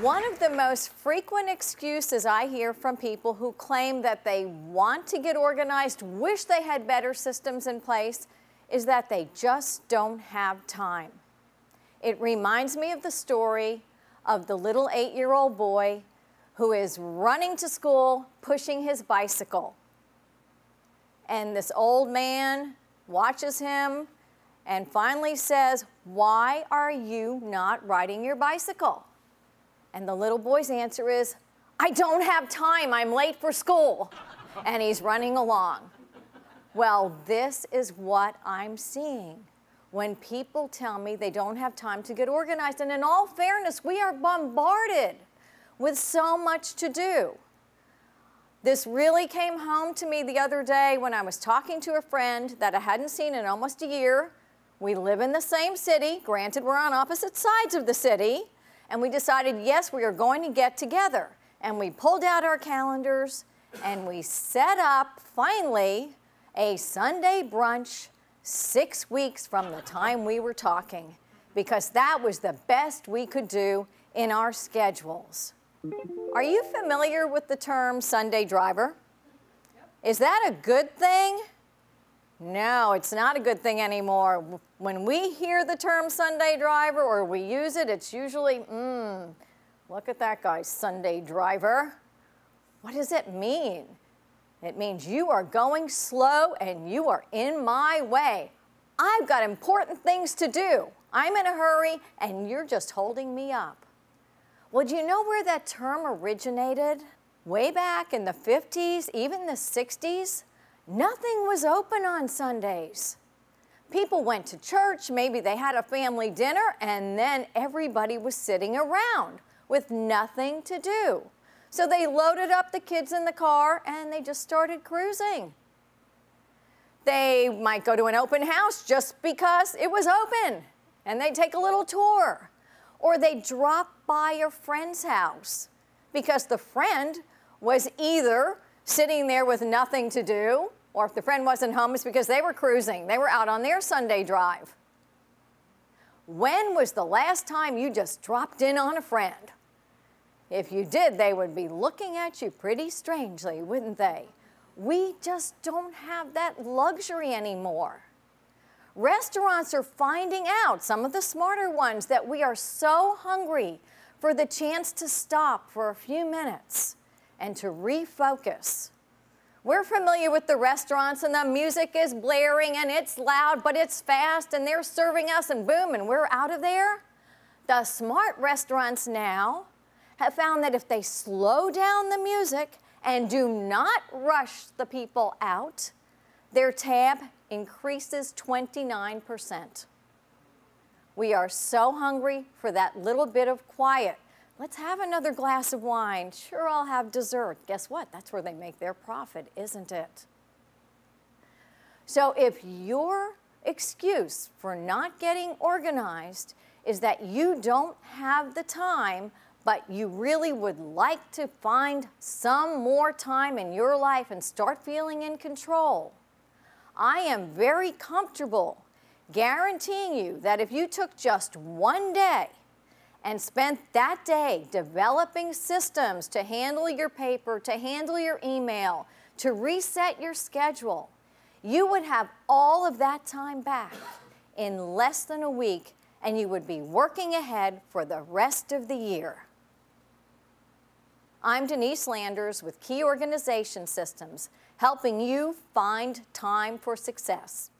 One of the most frequent excuses I hear from people who claim that they want to get organized, wish they had better systems in place, is that they just don't have time. It reminds me of the story of the little 8-year-old boy who is running to school, pushing his bicycle. And this old man watches him and finally says, "Why are you not riding your bicycle?" And the little boy's answer is, "I don't have time, I'm late for school." And he's running along. Well, this is what I'm seeing when people tell me they don't have time to get organized. And in all fairness, we are bombarded with so much to do. This really came home to me the other day when I was talking to a friend that I hadn't seen in almost a year. We live in the same city. Granted, we're on opposite sides of the city. And we decided, yes, we are going to get together. And we pulled out our calendars and we set up, finally, a Sunday brunch 6 weeks from the time we were talking, because that was the best we could do in our schedules. Are you familiar with the term Sunday driver? Yep. Is that a good thing? No, it's not a good thing anymore. When we hear the term Sunday driver or we use it, it's usually, look at that guy, Sunday driver. What does it mean? It means you are going slow and you are in my way. I've got important things to do. I'm in a hurry and you're just holding me up. Well, do you know where that term originated? Way back in the 50s, even the 60s, nothing was open on Sundays. People went to church, maybe they had a family dinner, and then everybody was sitting around with nothing to do. So they loaded up the kids in the car and they just started cruising. They might go to an open house just because it was open, and they'd take a little tour. Or they'd drop by a friend's house because the friend was either sitting there with nothing to do, or if the friend wasn't home, it's because they were cruising. They were out on their Sunday drive. When was the last time you just dropped in on a friend? If you did, they would be looking at you pretty strangely, wouldn't they? We just don't have that luxury anymore. Restaurants are finding out, some of the smarter ones, that we are so hungry for the chance to stop for a few minutes and to refocus. We're familiar with the restaurants and the music is blaring and it's loud, but it's fast and they're serving us and boom, and we're out of there. The smart restaurants now have found that if they slow down the music and do not rush the people out, their tab increases 29%. We are so hungry for that little bit of quiet. Let's have another glass of wine. Sure, I'll have dessert. Guess what? That's where they make their profit, isn't it? So if your excuse for not getting organized is that you don't have the time, but you really would like to find some more time in your life and start feeling in control, I am very comfortable guaranteeing you that if you took just one day and spent that day developing systems to handle your paper, to handle your email, to reset your schedule, you would have all of that time back in less than a week, and you would be working ahead for the rest of the year. I'm Denise Landers with Key Organization Systems, helping you find time for success.